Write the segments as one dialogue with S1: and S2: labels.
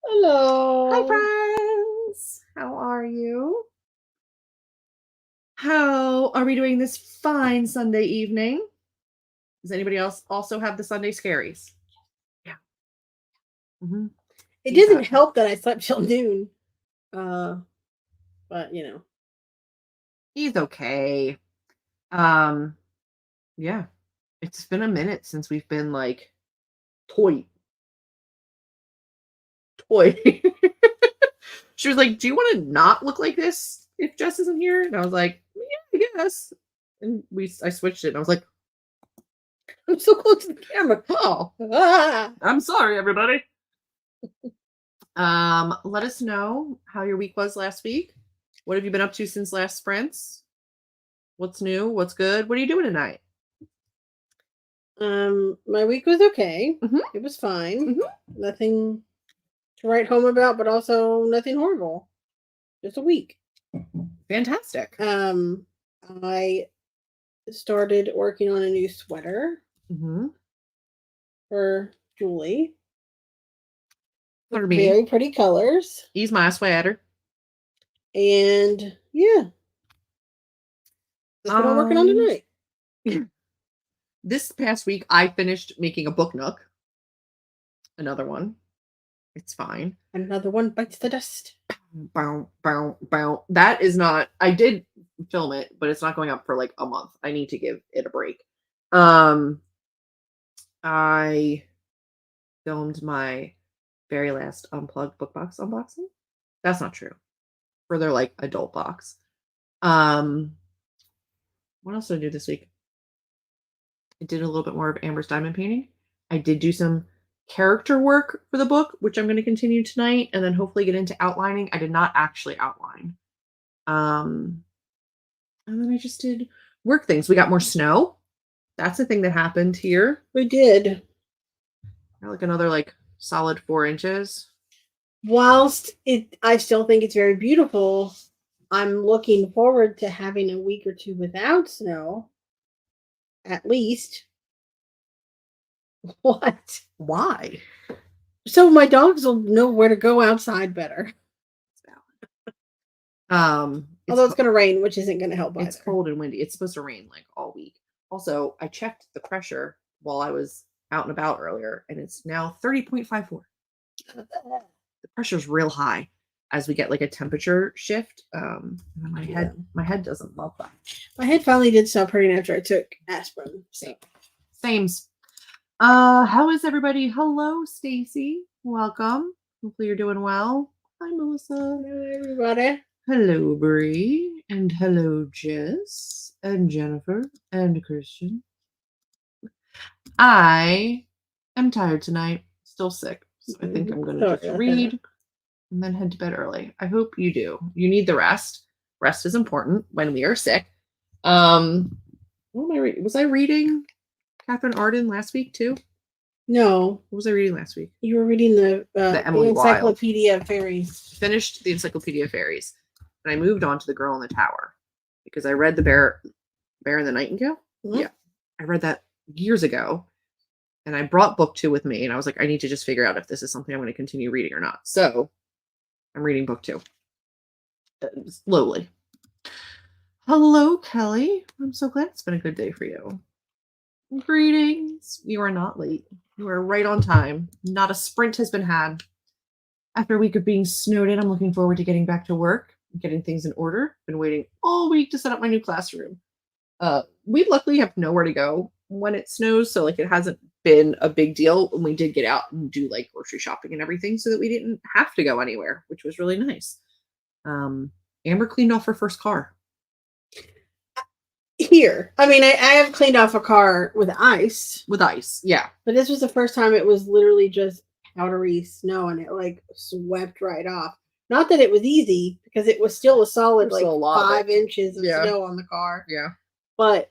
S1: Hello.
S2: Hi, friends. How are you? How are we doing this fine Sunday evening? Does anybody else also have the Sunday scaries? Yeah. Mm-hmm.
S1: It doesn't help that I slept till noon. But
S2: He's okay. Yeah. It's been a minute since we've been like toy. She was like, "Do you want to not look like this if Jess isn't here?" And I was like, "Yeah, I guess." And I switched it, and I was like,
S1: I'm so close to the camera.
S2: "Oh,
S1: Ah!
S2: I'm sorry, everybody." Let us know how your week was last week. What have you been up to since last sprints? What's new? What's good? What are you doing tonight?
S1: My week was okay.
S2: Mhm.
S1: It was fine.
S2: Mhm.
S1: Nothing to write home about, but also nothing horrible. Just a week.
S2: Fantastic.
S1: I started working on a new sweater
S2: Mm-hmm.
S1: for Julie.
S2: For me,
S1: Very pretty colors.
S2: he's my sweater.
S1: And yeah. That's what I'm working on tonight.
S2: This past week, I finished making a book nook. Another one. It's fine.
S1: Another one bites the dust.
S2: Bow, bow, bow. That is not. I did film it, but it's not going up for like a month. I need to give it a break. I filmed my very last unplugged book box unboxing. That's not true. For their like adult box. What else did I do this week? I did a little bit more of Amber's diamond painting. I did do some character work for the book, which I'm going to continue tonight, and then hopefully get into outlining. I did not actually outline. And then I just did work things. We got more snow. That's a thing that happened here.
S1: We did.
S2: Got like another like solid 4 inches.
S1: Whilst I still think it's very beautiful, I'm looking forward to having a week or two without snow. At least. What?
S2: Why?
S1: So my dogs will know where to go outside better. Although it's going to rain, which isn't going to help either.
S2: It's cold and windy. It's supposed to rain like all week. Also, I checked the pressure while I was out and about earlier, and it's now 30.54. The pressure's real high as we get like a temperature shift. My head doesn't love that.
S1: My head finally did stop hurting after I took aspirin. So.
S2: Sames. How is everybody? Hello, Stacy. Welcome. Hopefully you're doing well. Hi, Melissa.
S1: Hello, everybody.
S2: Hello, Bree. And hello, Jess. And Jennifer. And Christian. I am tired tonight. Still sick. So I think I'm going to just read and then head to bed early. I hope you do. You need the rest. Rest is important when we are sick. What am I reading? Was I reading Catherine Arden last week too?
S1: No.
S2: What was I reading last week?
S1: You were reading the Encyclopedia of Fairies.
S2: Finished the Encyclopedia of Fairies. And I moved on to The Girl in the Tower. Because I read The Bear and the Nightingale. Mm-hmm. Yeah. I read that years ago. And I brought book 2 with me. And I was like, I need to just figure out if this is something I'm going to continue reading or not. So I'm reading book 2. Slowly. Hello, Kelly. I'm so glad it's been a good day for you. Greetings. You are not late. You are right on time. Not a sprint has been had. After a week of being snowed in, I'm looking forward to getting back to work, getting things in order. Been waiting all week to set up my new classroom. We luckily have nowhere to go when it snows, so like it hasn't been a big deal. And we did get out and do like grocery shopping and everything so that we didn't have to go anywhere, which was really nice. Amber cleaned off her first car.
S1: Here. I mean, I have cleaned off a car with ice.
S2: With ice, yeah.
S1: But this was the first time it was literally just powdery snow and it like swept right off. Not that it was easy because it was still a solid like 5 inches of snow on the car.
S2: Yeah.
S1: But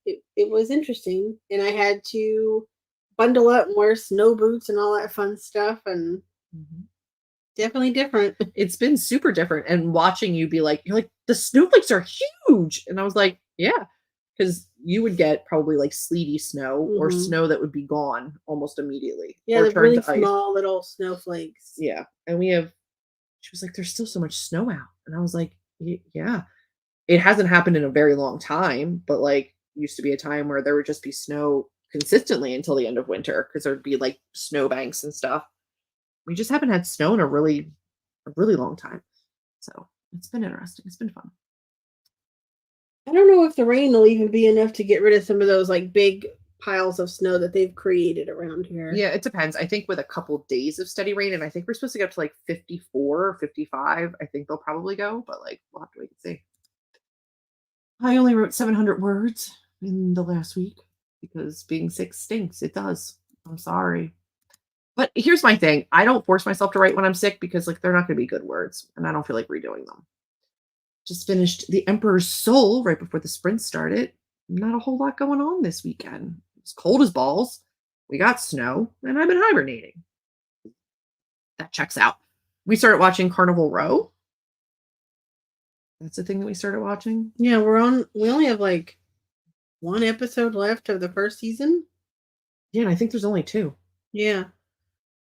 S1: it was interesting. And I had to bundle up and wear snow boots and all that fun stuff. And definitely different.
S2: It's been super different. And watching you be like, you're like, the snowflakes are huge. And I was like, yeah. Because you would get probably like sleety snow or snow that would be gone almost immediately.
S1: Yeah, the really small little snowflakes.
S2: Yeah. And she was like, there's still so much snow out. And I was like, yeah, it hasn't happened in a very long time, but like used to be a time where there would just be snow consistently until the end of winter because there'd be like snow banks and stuff. We just haven't had snow in a really long time. So it's been interesting. It's been fun.
S1: I don't know if the rain will even be enough to get rid of some of those like big piles of snow that they've created around here.
S2: Yeah, it depends. I think with a couple days of steady rain, and I think we're supposed to get up to like 54 or 55, I think they'll probably go, but like we'll have to wait and see. I only wrote 700 words in the last week because being sick stinks. It does. I'm sorry. But here's my thing. I don't force myself to write when I'm sick because like they're not going to be good words and I don't feel like redoing them. Just finished The Emperor's Soul right before the sprint started. Not a whole lot going on this weekend. It's cold as balls. We got snow and I've been hibernating. That checks out. We started watching Carnival Row. That's the thing that we started watching.
S1: Yeah, we only have like one episode left of the first season.
S2: Yeah, and I think there's only 2.
S1: Yeah.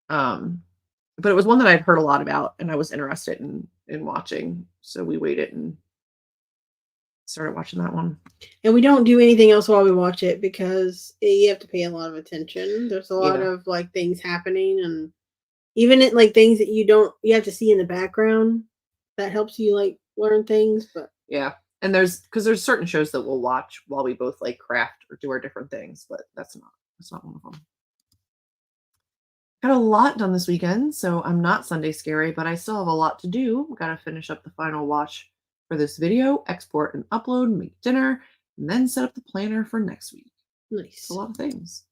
S2: But it was one that I'd heard a lot about and I was interested in watching. So we waited and started watching that one.
S1: And we don't do anything else while we watch it because you have to pay a lot of attention. There's a lot of like things happening, and even it like things that you have to see in the background that helps you like learn things. But
S2: yeah. And there's certain shows that we'll watch while we both like craft or do our different things, but that's not one of them. Got a lot done this weekend, so I'm not Sunday scary, but I still have a lot to do. Got to finish up the final watch for this video, export and upload, make dinner, and then set up the planner for next week.
S1: Nice.
S2: It's a lot of things.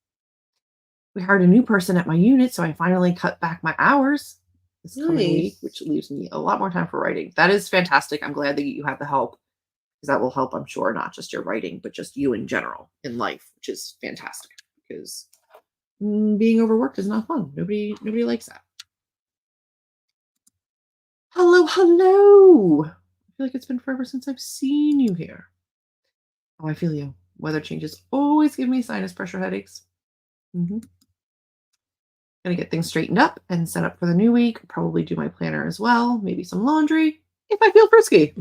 S2: We hired a new person at my unit, so I finally cut back my hours this coming week, which leaves me a lot more time for writing. That is fantastic. I'm glad that you have the help because that will help, I'm sure, not just your writing, but just you in general in life, which is fantastic because being overworked is not fun. Nobody likes that. Hello. I feel like it's been forever since I've seen you here. Oh, I feel you. Weather changes always give me sinus pressure headaches. Gonna get things straightened up and set up for the new week. Probably do my planner as well. Maybe some laundry if I feel frisky.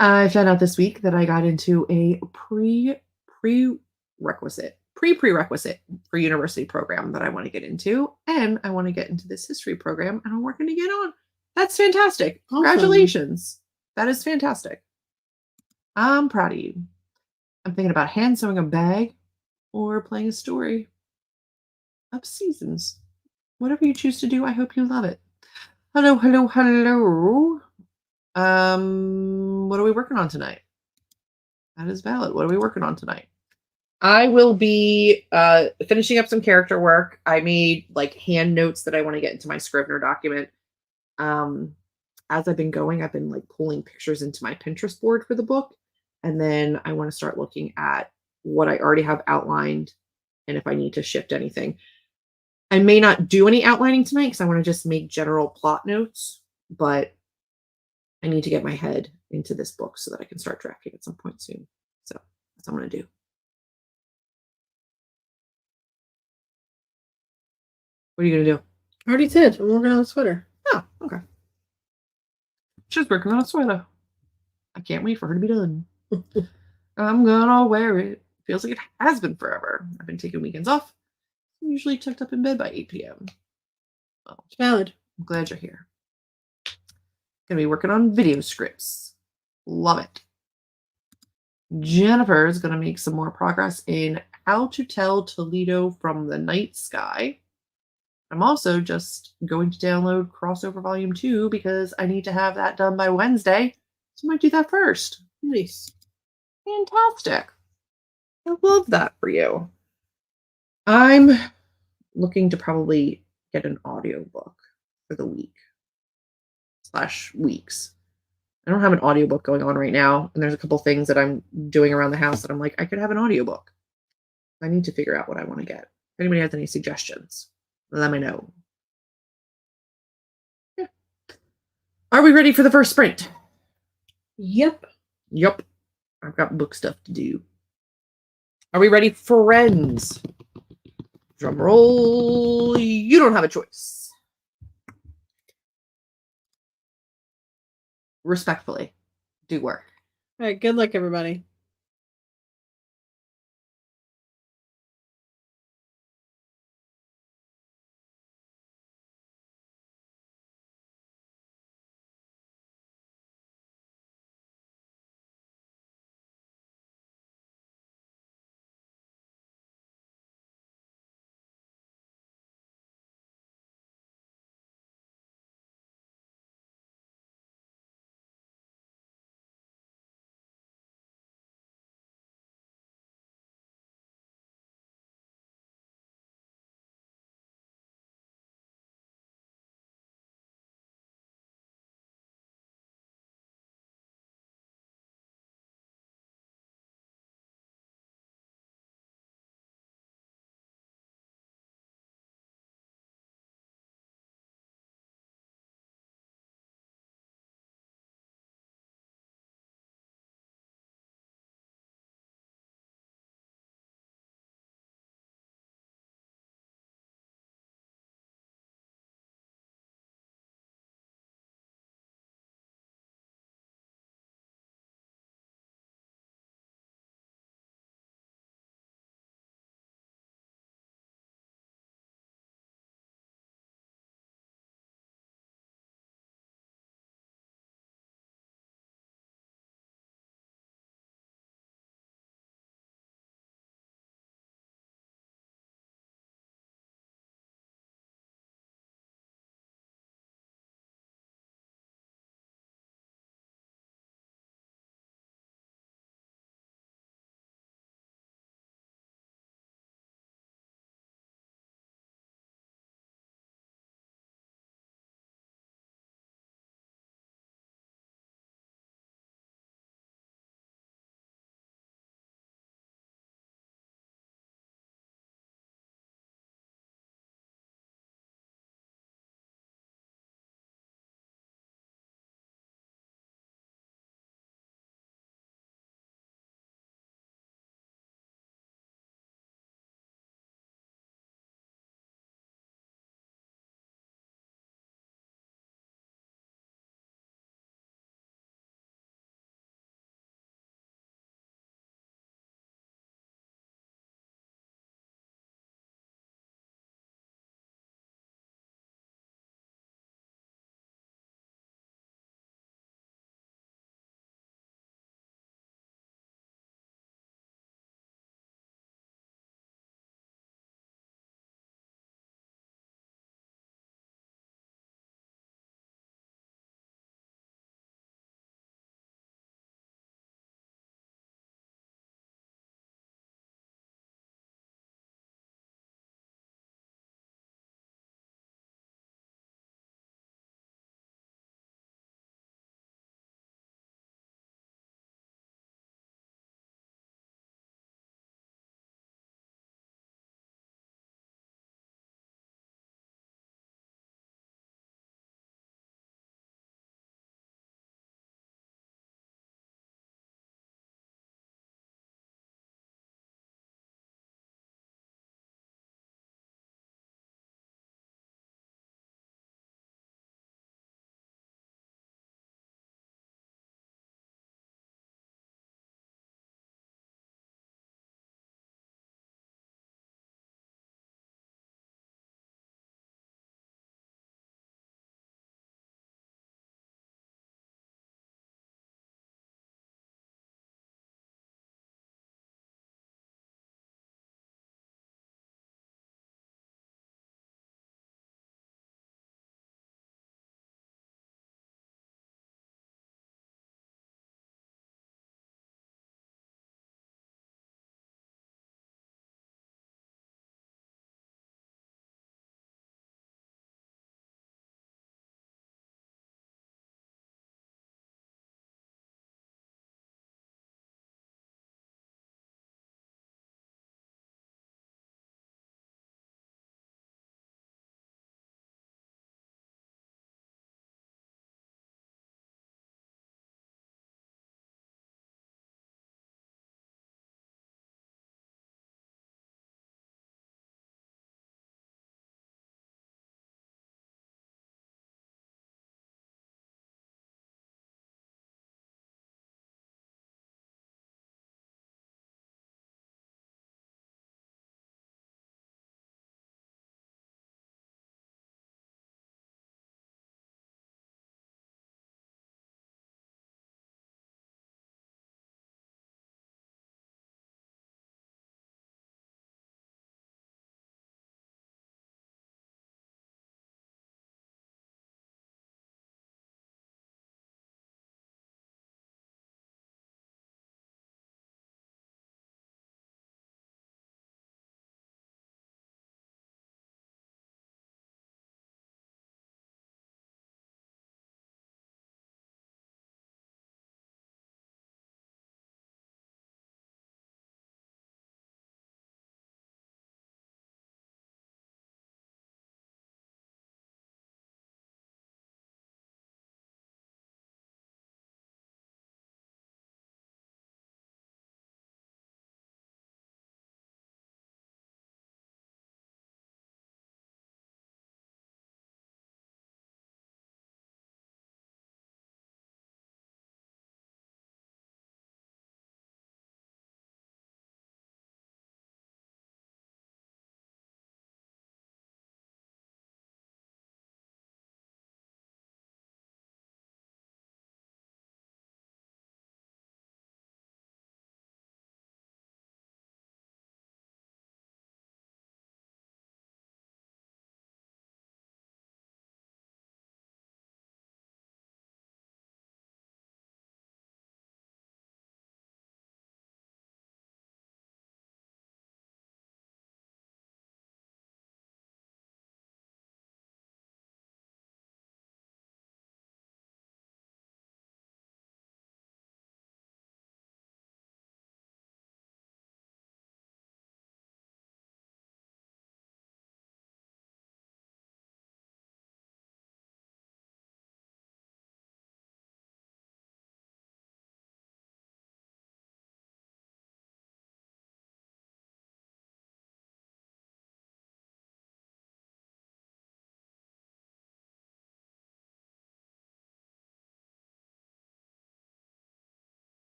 S2: I found out this week that I got into a prerequisite for university program that I want to get into, and I want to get into this history program, and I'm working to get on. That's fantastic. Awesome. Congratulations. That is fantastic. I'm proud of you. I'm thinking about hand sewing a bag or playing a story of seasons. Whatever you choose to do, I hope you love it. Hello. What are we working on tonight? That is valid. What are we working on tonight? I will be finishing up some character work. I made like hand notes that I want to get into my Scrivener document. As I've been going, I've been like pulling pictures into my Pinterest board for the book. And then I want to start looking at what I already have outlined and if I need to shift anything. I may not do any outlining tonight because I want to just make general plot notes, but I need to get my head into this book so that I can start drafting at some point soon. So that's what I'm going to do. What are you going to do?
S1: I already said I'm working on a sweater.
S2: Oh, okay. She's working on a sweater. I can't wait for her to be done. I'm gonna wear it. Feels like it has been forever. I've been taking weekends off. I'm usually tucked up in bed by 8 p.m. Well,
S1: it's valid.
S2: I'm glad you're here. Gonna be working on video scripts. Love it. Jennifer is gonna make some more progress in How to Tell Toledo from the Night Sky. I'm also just going to download Crossover Volume 2 because I need to have that done by Wednesday. So I might do that first.
S1: Nice.
S2: Fantastic. I love that for you. I'm looking to probably get an audiobook for the week/weeks. I don't have an audiobook going on right now, and there's a couple things that I'm doing around the house that I'm like, I could have an audiobook. I need to figure out what I want to get. If anybody has any suggestions, let me know. Yeah. Are we ready for the first sprint?
S1: Yep.
S2: I've got book stuff to do. Are we ready, friends? Drum roll. You don't have a choice. Respectfully, do work.
S1: All right, good luck, everybody.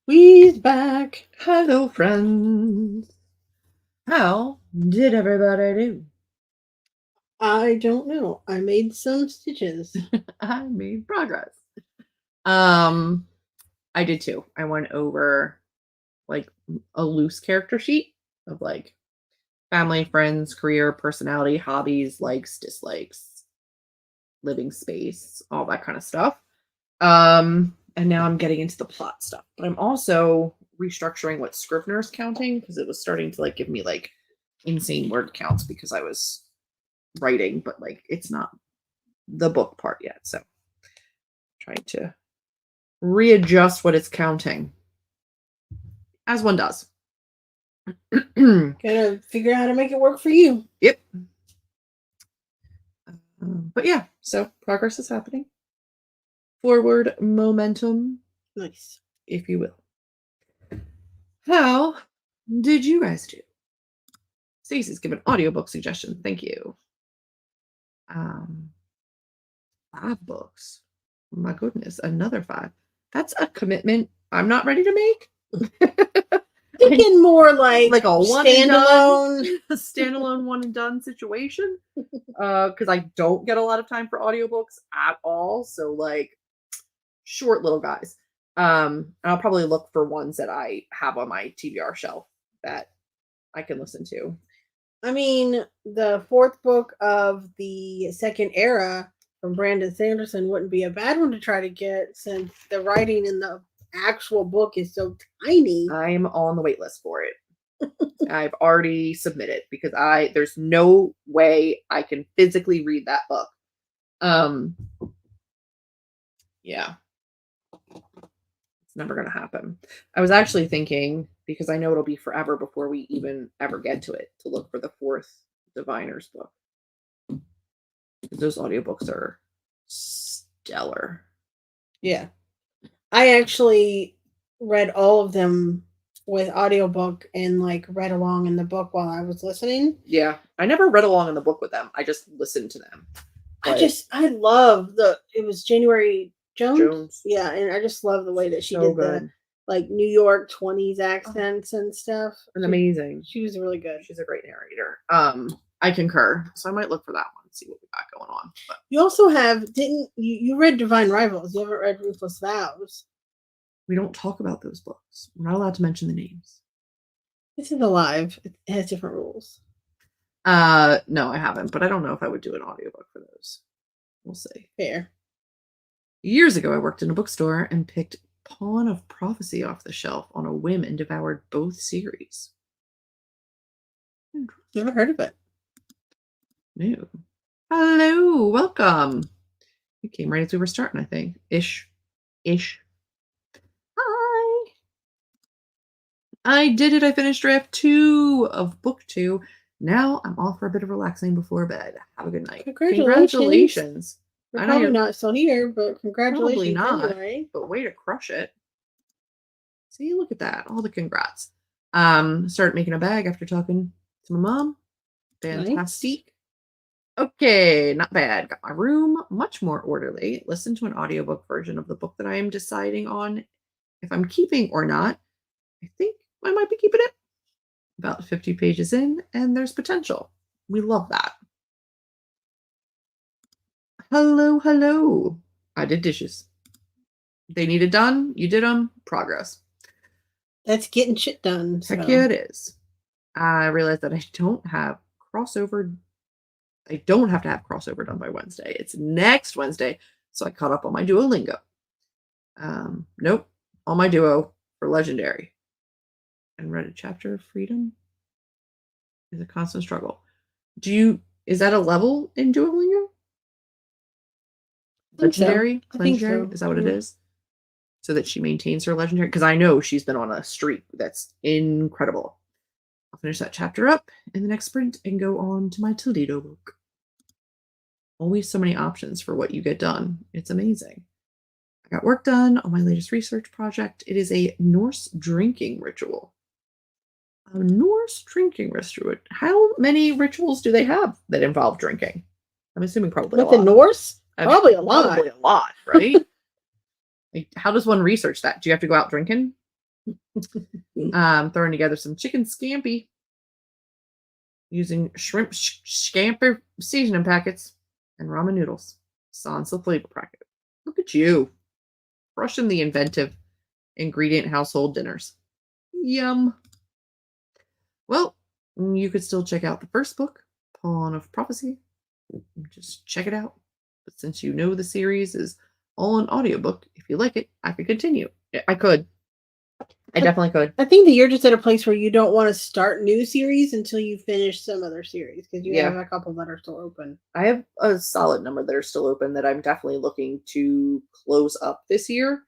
S1: We's back.
S2: Hello, friends. How did everybody do?
S1: I don't know. I made some stitches.
S2: I made progress. I did too. I went over like a loose character sheet of like family, friends, career, personality, hobbies, likes, dislikes, living space, all that kind of stuff. And now I'm getting into the plot stuff. But I'm also restructuring what Scrivener's counting because it was starting to like give me like insane word counts because I was writing, but like it's not the book part yet. So trying to readjust what it's counting. As one does.
S1: Gotta figure out how to make it work for you.
S2: Yep. But yeah, so progress is happening. Forward momentum.
S1: Nice.
S2: If you will. How did you guys do? Stacey's given audiobook suggestion. Thank you. 5 books. My goodness, another 5. That's a commitment I'm not ready to make.
S1: Thinking more like
S2: a one
S1: standalone,
S2: a standalone one and done situation. Because I don't get a lot of time for audiobooks at all. So like short little guys. I'll probably look for ones that I have on my TBR shelf that I can listen to.
S1: I mean, the 4th book of the second era from Brandon Sanderson wouldn't be a bad one to try to get since the writing in the actual book is so tiny.
S2: I'm on the wait list for it. I've already submitted because there's no way I can physically read that book. Yeah. It's never going to happen. I was actually thinking, because I know it'll be forever before we even ever get to it, to look for the 4th Diviner's book. Those audiobooks are stellar.
S1: Yeah. I actually read all of them with audiobook and like read along in the book while I was listening.
S2: Yeah. I never read along in the book with them. I just listened to them.
S1: I love it was January Jones. Yeah, and I just love the way that she did the like New York 20s accents and stuff.
S2: And amazing.
S1: She was really good.
S2: She's a great narrator. I concur. So I might look for that one and see what we got going on. But
S1: you also have you read Divine Rivals. You haven't read Ruthless Vows.
S2: We don't talk about those books. We're not allowed to mention the names.
S1: This is alive. It has different rules.
S2: No, I haven't, but I don't know if I would do an audiobook for those. We'll see.
S1: Fair.
S2: Years ago, I worked in a bookstore and picked Pawn of Prophecy off the shelf on a whim and devoured both series.
S1: Never heard of it.
S2: No. Hello, welcome. You came right as we were starting, I think. Ish. Hi. I did it. I finished draft 2 of book 2. Now I'm off for a bit of relaxing before bed. Have a good night. Congratulations.
S1: You're probably not still here, but congratulations.
S2: Probably not.
S1: Anyway.
S2: But way to crush it. See, look at that. All the congrats. Started making a bag after talking to my mom. Fantastic. Nice. Okay, not bad. Got my room much more orderly. Listened to an audiobook version of the book that I am deciding on if I'm keeping or not. I think I might be keeping it. About 50 pages in, and there's potential. We love that. Hello. I did dishes. They needed done. You did them. Progress.
S1: That's getting shit done.
S2: So. Heck yeah, it is. I realized that I don't have crossover. I don't have to have crossover done by Wednesday. It's next Wednesday. So I caught up on my Duolingo. Nope. On my Duo for Legendary. And read a chapter of Freedom is a constant struggle. Is that a level in Duolingo? Legendary?
S1: I think so.
S2: Is that what it is? So that she maintains her legendary? Because I know she's been on a streak that's incredible. I'll finish that chapter up in the next sprint and go on to my Toledo book. Always so many options for what you get done. It's amazing. I got work done on my latest research project. It is a Norse drinking ritual. A Norse drinking ritual. How many rituals do they have that involve drinking? I'm assuming probably a lot.
S1: With the Norse? Probably a lot.
S2: Probably a lot, right? Like, how does one research that? Do you have to go out drinking? Throwing together some chicken scampi using shrimp scampi seasoning packets and ramen noodles. Sans flavor packet. Look at you. Crushing the inventive ingredient household dinners. Yum. Well, you could still check out the first book, Pawn of Prophecy. Just check it out. But since you know the series is all an audiobook, if you like it, I could continue. I could. I definitely could.
S1: I think that you're just at a place where you don't want to start new series until you finish some other series because you have a couple that are still open.
S2: I have a solid number that are still open that I'm definitely looking to close up this year.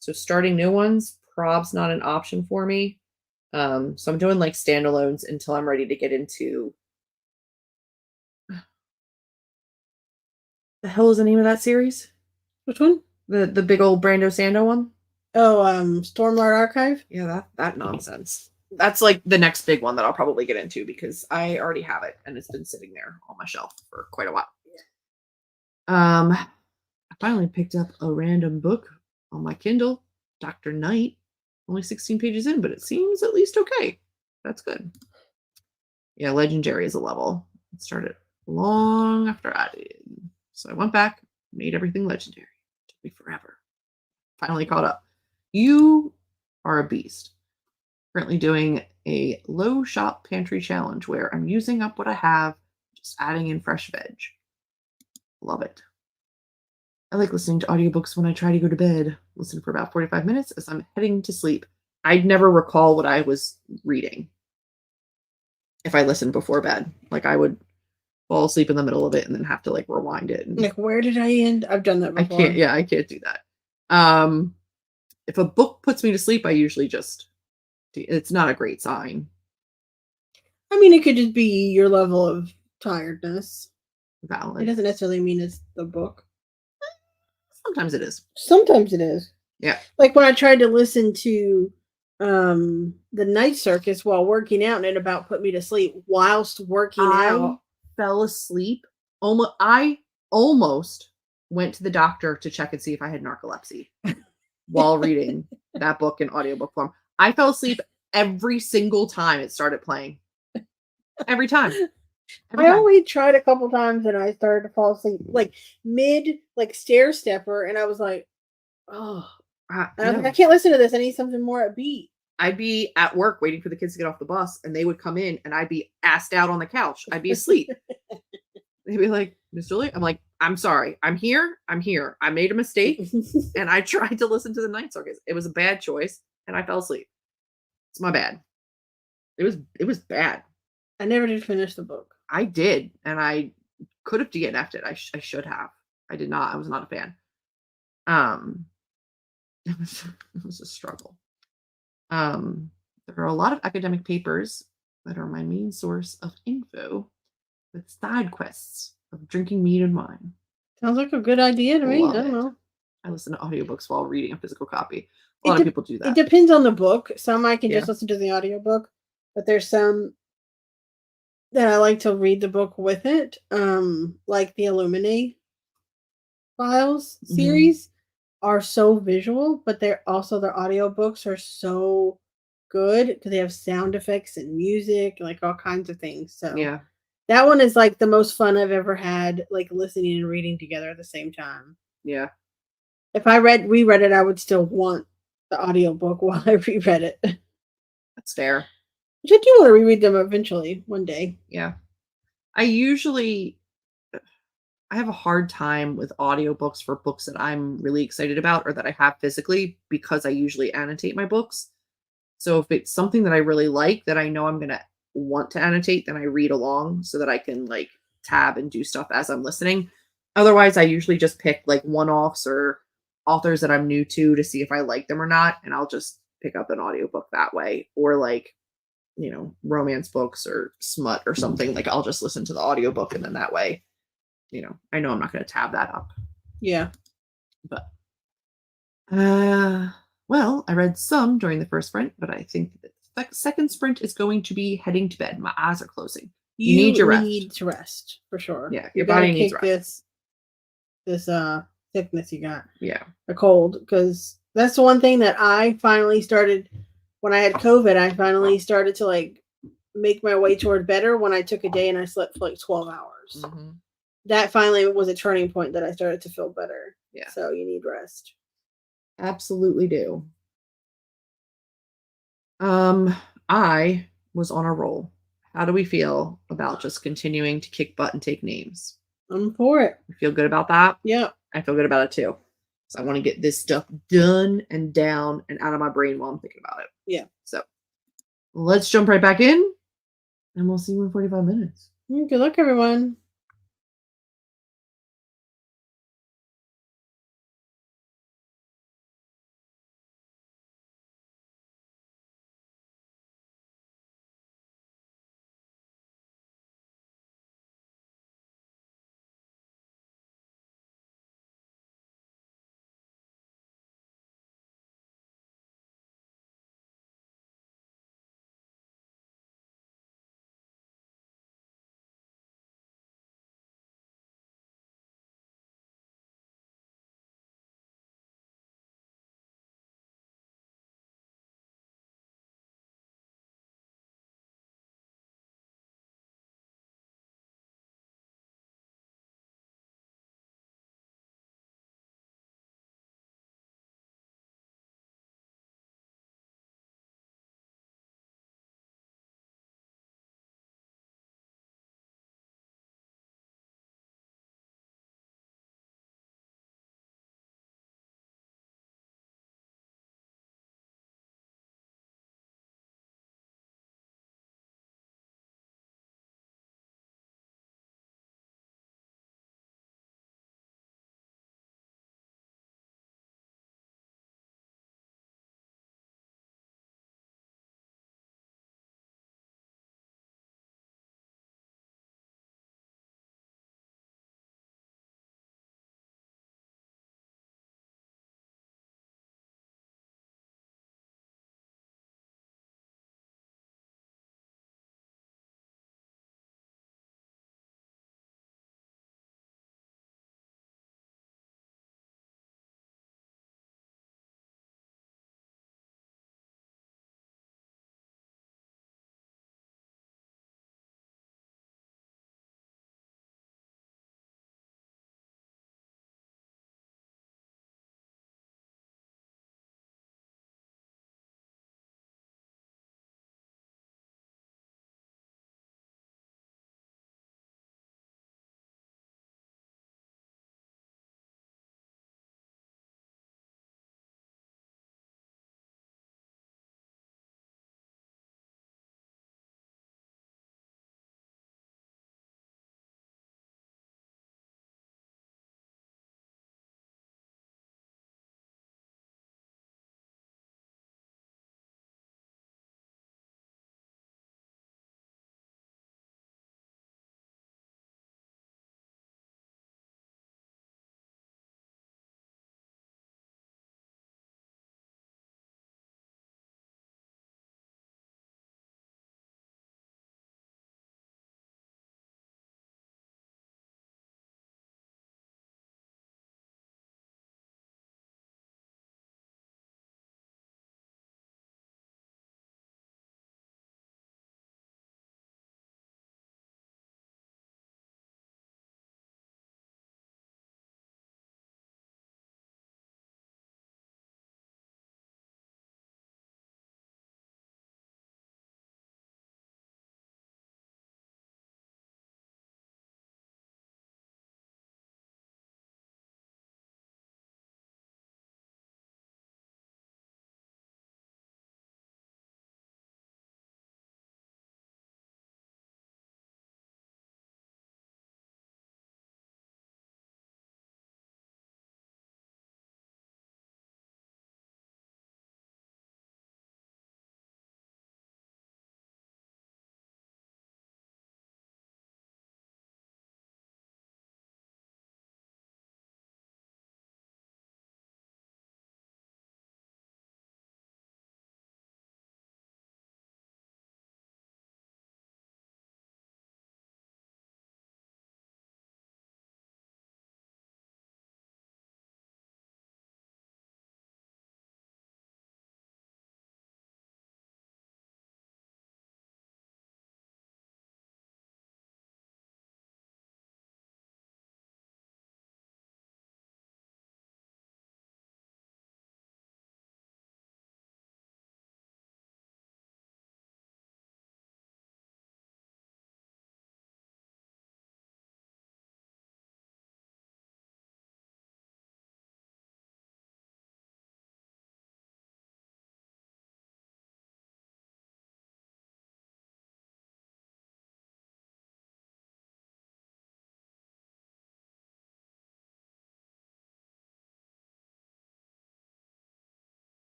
S2: So starting new ones, prob's not an option for me. So I'm doing like standalones until I'm ready to get into. The hell is the name of that series?
S1: Which one?
S2: The big old Brando Sando one.
S1: Oh, Stormlord Archive?
S2: Yeah, that nonsense. That's like the next big one that I'll probably get into because I already have it and it's been sitting there on my shelf for quite a while. I finally picked up a random book on my Kindle, Dr. Knight. Only 16 pages in, but it seems at least okay. That's good. Yeah, Legendary is a level. It started long after I did. So I went back, made everything Legendary. It took me forever. Finally caught up. You are a beast. Currently doing a low shop pantry challenge where I'm using up what I have, just adding in fresh veg. Love it. I like listening to audiobooks when I try to go to bed. Listen for about 45 minutes as I'm heading to sleep. I'd never recall what I was reading if I listened before bed. Like I would fall asleep in the middle of it and then have to like rewind it. And,
S1: like, where did I end? I've done that before.
S2: I can't do that. If a book puts me to sleep, I usually it's not a great sign.
S1: I mean, it could just be your level of tiredness.
S2: Valid.
S1: It doesn't necessarily mean it's the book.
S2: Sometimes it is.
S1: Sometimes it is.
S2: Yeah.
S1: Like when I tried to listen to the Night Circus while working out and it about put me to sleep whilst working out.
S2: Fell asleep. I almost went to the doctor to check and see if I had narcolepsy while reading that book in audiobook form. I fell asleep every single time it started playing. Every time.
S1: I only tried a couple times and I started to fall asleep, like mid, like stair stepper, and I was like, oh, I was like, I can't listen to this. I need something more upbeat.
S2: I'd be at work waiting for the kids to get off the bus, and they would come in, and I'd be assed out on the couch. I'd be asleep. They'd be like, Miss Julie? I'm like, I'm sorry. I'm here. I made a mistake, and I tried to listen to the Night Circus. It was a bad choice, and I fell asleep. It's my bad. It was bad.
S1: I never did finish the book.
S2: I did, and I could have DNF'd it. I should have. I did not. I was not a fan. It was a struggle. There are a lot of academic papers that are my main source of info with side quests of drinking mead and wine.
S1: Sounds like a good idea to me. I don't know.
S2: I listen to audiobooks while reading a physical copy. A lot of people do that.
S1: It depends on the book. Some I can just listen to the audiobook, but there's some that I like to read the book with it. Like the Illuminate Files series are so visual, but they're also their audiobooks are so good because they have sound effects and music, like all kinds of things. So
S2: yeah,
S1: that one is like the most fun I've ever had, like listening and reading together at the same time.
S2: Yeah.
S1: If I reread it, I would still want the audiobook while I reread it.
S2: That's fair.
S1: Which I do want to reread them eventually one day.
S2: Yeah. I have a hard time with audiobooks for books that I'm really excited about or that I have physically because I usually annotate my books. So if it's something that I really like that I know I'm going to want to annotate, then I read along so that I can like tab and do stuff as I'm listening. Otherwise, I usually just pick like one-offs or authors that I'm new to see if I like them or not. And I'll just pick up an audiobook that way. Or like, you know, romance books or smut or something. Like I'll just listen to the audiobook and then that way, you know I'm not going to tab that up.
S1: Yeah.
S2: But, well, I read some during the first sprint, but I think the second sprint is going to be heading to bed. My eyes are closing. You need your rest. You need
S1: to rest for sure.
S2: Yeah. Your body needs rest.
S1: This sickness you got.
S2: Yeah.
S1: A cold. Because that's the one thing that I finally started when I had COVID, I finally started to like make my way toward better when I took a day and I slept for like 12 hours.
S2: Mm-hmm.
S1: That finally was a turning point that I started to feel better.
S2: Yeah.
S1: So you need rest.
S2: Absolutely do. I was on a roll. How do we feel about just continuing to kick butt and take names?
S1: I'm for it.
S2: You feel good about that?
S1: Yeah.
S2: I feel good about it too. So I want to get this stuff done and down and out of my brain while I'm thinking about it.
S1: Yeah.
S2: So let's jump right back in and we'll see you in 45 minutes.
S1: Good luck, everyone.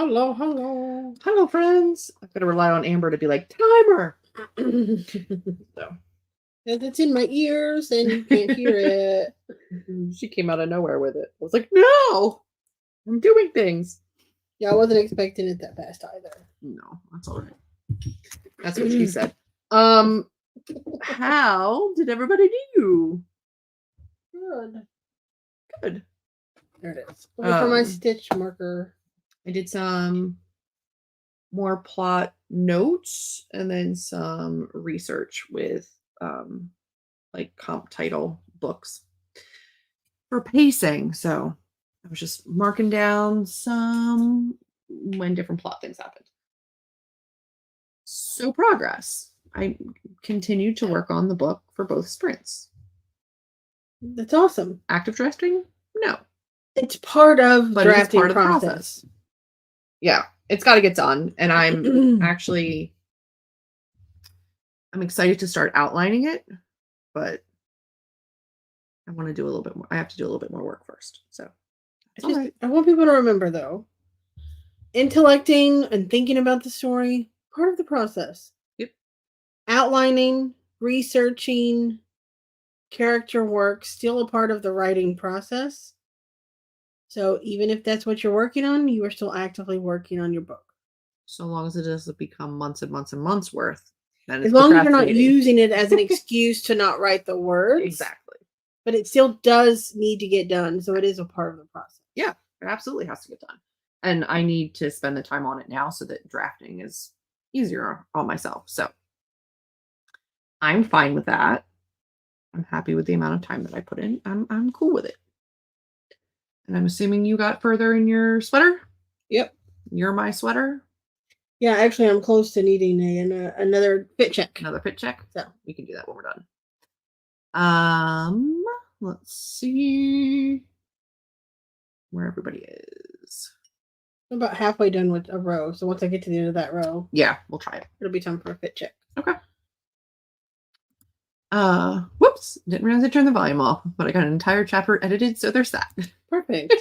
S1: Hello.
S2: Hello, friends. I've got to rely on Amber to be like, timer. So.
S1: It's in my ears and you can't hear it.
S2: She came out of nowhere with it. I was like, no, I'm doing things.
S1: Yeah, I wasn't expecting it that fast either.
S2: No, that's all right. That's what she said. How did everybody do?
S1: Good.
S2: There
S1: it is. Looking for my stitch marker.
S2: I did some more plot notes and then some research with like comp title books for pacing. So I was just marking down some when different plot things happened. So progress. I continued to work on the book for both sprints.
S1: That's awesome.
S2: Active drafting? No.
S1: It's part of drafting process.
S2: Yeah, it's got to get done. And I'm actually, I'm excited to start outlining it, but I want to do a little bit more. I have to do a little bit more work first. So
S1: I want people to remember, though, intellecting and thinking about the story, part of the process.
S2: Yep.
S1: Outlining, researching, character work, still a part of the writing process. So even if that's what you're working on, you are still actively working on your book.
S2: So long as it doesn't become months and months and months worth.
S1: Then as long as you're not using it as an excuse to not write the words.
S2: Exactly.
S1: But it still does need to get done. So it is a part of the process.
S2: Yeah, it absolutely has to get done. And I need to spend the time on it now so that drafting is easier on myself. So I'm fine with that. I'm happy with the amount of time that I put in. I'm cool with it. And I'm assuming you got further in your sweater?
S1: Yep.
S2: You're my sweater?
S1: Yeah, actually, I'm close to needing another fit check.
S2: Another fit check?
S1: So
S2: we can do that when we're done. Let's see where everybody is.
S1: I'm about halfway done with a row. So once I get to the end of that row,
S2: yeah, we'll try it.
S1: It'll be time for a fit check.
S2: Okay. Whoops, didn't realize I turned the volume off, but I got an entire chapter edited, so there's that.
S1: Perfect.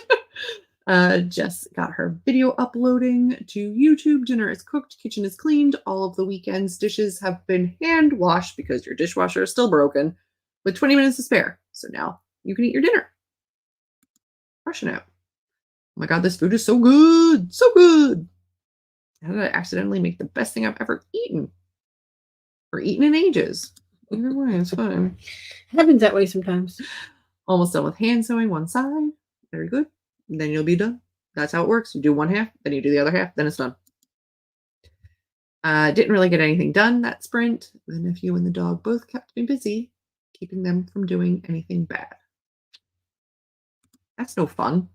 S2: Jess got her video uploading to YouTube. Dinner is cooked, kitchen is cleaned. All of the weekend's dishes have been hand washed because your dishwasher is still broken with 20 minutes to spare. So now you can eat your dinner. Crushing it. Oh my God, this food is so good. So good. How did I accidentally make the best thing I've ever eaten? Or eaten in ages. Either way, it's fine.
S1: It happens that way sometimes.
S2: Almost done with hand sewing one side. Very good. And then you'll be done. That's how it works. You do one half, then you do the other half, then it's done. Didn't really get anything done that sprint. The nephew and the dog both kept me busy, keeping them from doing anything bad. That's no fun,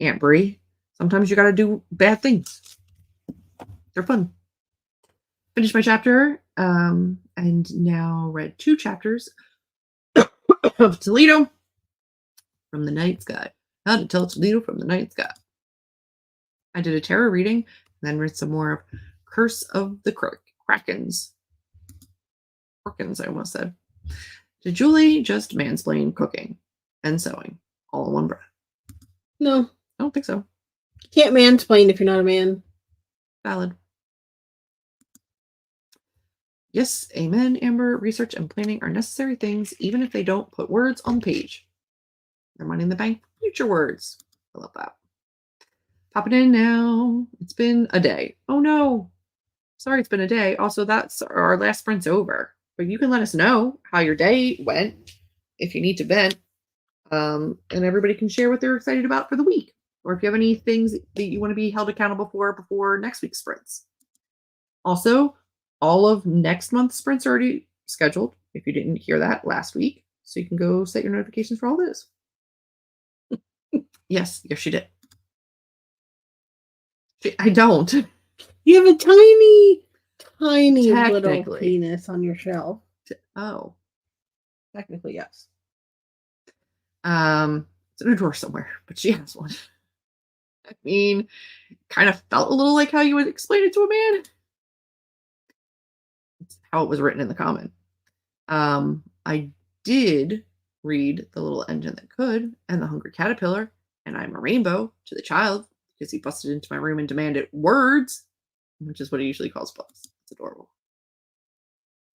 S2: Aunt Brie. Sometimes you gotta do bad things. They're fun. Finished my chapter, and now read 2 chapters of Toledo from the Night Sky. How to Tell Toledo from the Night Sky. I did a tarot reading, and then read some more of Curse of the Krakens. Krakens, I almost said. Did Julie just mansplain cooking and sewing all in one breath?
S1: No.
S2: I don't think so.
S1: You can't mansplain if you're not a man.
S2: Valid. Yes, amen, Amber. Research and planning are necessary things, even if they don't put words on the page. They're money in the bank. Future words. I love that. Pop it in now. It's been a day. Oh no. Sorry, it's been a day. Also, that's our last sprint's over. But you can let us know how your day went if you need to vent. And everybody can share what they're excited about for the week. Or if you have any things that you want to be held accountable for before next week's sprints. Also, all of next month's sprints are already scheduled, if you didn't hear that last week. So you can go set your notifications for all those. Yes, you did. I don't.
S1: You have a tiny little penis on your shelf.
S2: Oh. Technically, yes. It's in a drawer somewhere, but she has one. I mean, kind of felt a little like how you would explain it to a man. It's how it was written in the comment. I did read The Little Engine That Could and The Hungry Caterpillar and I'm a Rainbow to the child because he busted into my room and demanded words, which is what he usually calls books. It's adorable.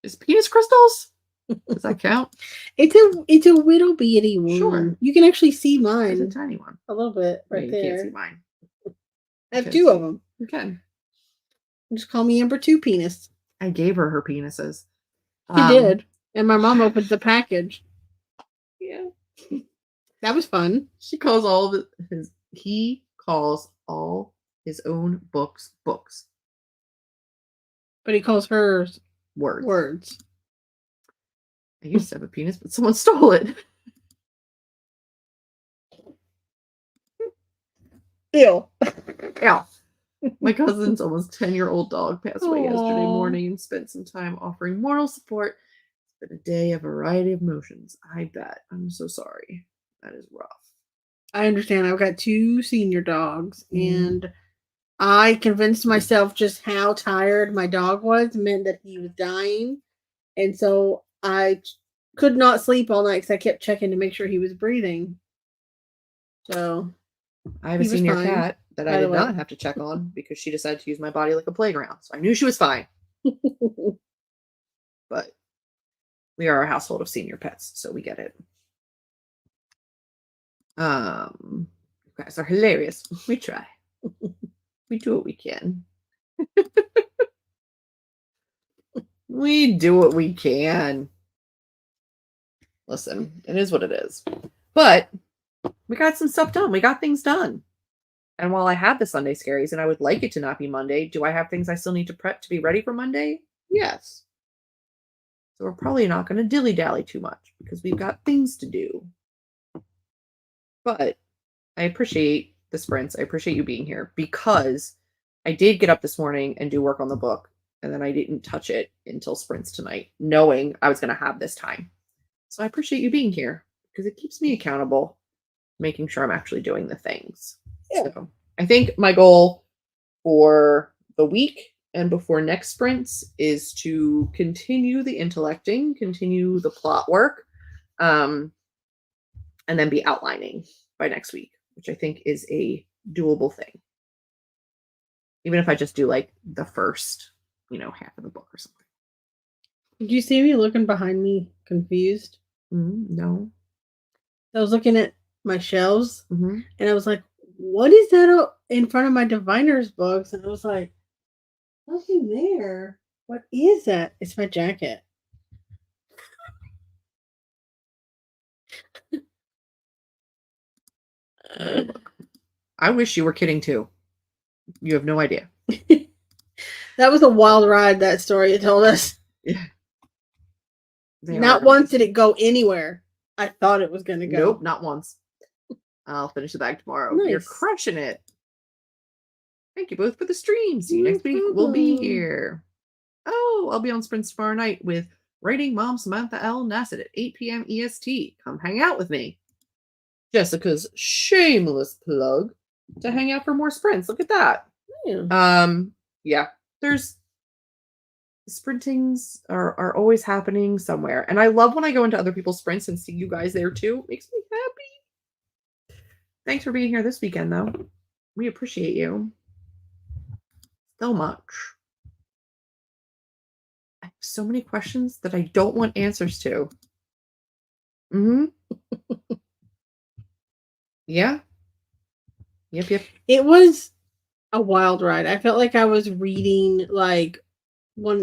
S2: Is penis crystals? Does that count?
S1: It's a little bitty one.
S2: Sure.
S1: You can actually see mine.
S2: It's a tiny one.
S1: A little bit right there.
S2: You can't see mine.
S1: I have 2 of them.
S2: You can.
S1: Just call me Ember 2 Penis.
S2: I gave her penises.
S1: She did. And my mom opened the package.
S2: Yeah.
S1: That was fun.
S2: He calls all his own books books.
S1: But he calls hers
S2: words. I used to have a penis, but someone stole it.
S1: Ew.
S2: Yeah. My cousin's almost 10-year-old dog passed away yesterday morning and spent some time offering moral support. It's been a day of a variety of emotions. I bet. I'm so sorry. That is rough.
S1: I understand. I've got 2 senior dogs, and I convinced myself just how tired my dog was meant that he was dying. And so I could not sleep all night because I kept checking to make sure he was breathing. So
S2: I have a senior cat that I did not have to check on because she decided to use my body like a playground. So I knew she was fine. But we are a household of senior pets, so we get it. You guys are hilarious. We try. We do what we can. We do what we can. Listen, it is what it is. But we got some stuff done. We got things done. And while I have the Sunday scaries and I would like it to not be Monday, do I have things I still need to prep to be ready for Monday? Yes. So we're probably not going to dilly-dally too much because we've got things to do. But I appreciate the sprints. I appreciate you being here because I did get up this morning and do work on the book, and then I didn't touch it until sprints tonight, knowing I was going to have this time. So I appreciate you being here because it keeps me accountable, making sure I'm actually doing the things. Yeah. So I think my goal for the week and before next sprints is to continue the intellecting, continue the plot work, and then be outlining by next week, which I think is a doable thing. Even if I just do like the first, half of the book or something.
S1: Did you see me looking behind me confused?
S2: No.
S1: I was looking at my shelves and I was like, what is that in front of my diviner's books? And I was like, nothing there. What is that? It's my jacket.
S2: I wish you were kidding too. You have no idea.
S1: That was a wild ride, that story you told us.
S2: Yeah.
S1: Not once did it go anywhere I thought it was going to go.
S2: Nope, not once. I'll finish the bag tomorrow. Nice. You're crushing it. Thank you both for the stream. See you next week. We'll be here. Oh, I'll be on Sprints tomorrow night with Writing Mom Samantha L. Nassett at 8 p.m. EST. Come hang out with me. Jessica's shameless plug to hang out for more sprints. Look at that. Yeah. There's sprintings are always happening somewhere. And I love when I go into other people's sprints and see you guys there too. It makes me happy. Thanks for being here this weekend though. We appreciate you so much. I have so many questions that I don't want answers to. Yeah. Yep.
S1: It was a wild ride. I felt like I was reading like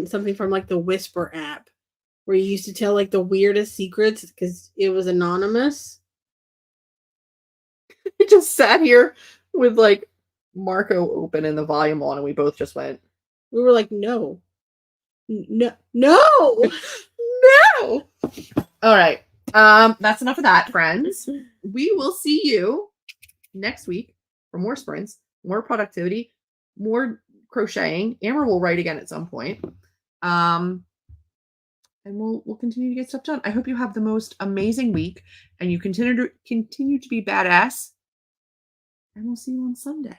S1: something from like the Whisper app where you used to tell like the weirdest secrets because it was anonymous.
S2: I just sat here with like Marco open and the volume on and we both just went.
S1: We were like, no. No.
S2: All right. That's enough of that, friends. We will see you next week for more sprints, more productivity, more crocheting. Amber will write again at some point. And we'll continue to get stuff done. I hope you have the most amazing week and you continue to be badass. And we'll see you on Sunday.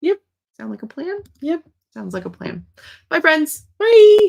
S1: Yep.
S2: Sound like a plan?
S1: Yep.
S2: Sounds like a plan. Bye, friends.
S1: Bye.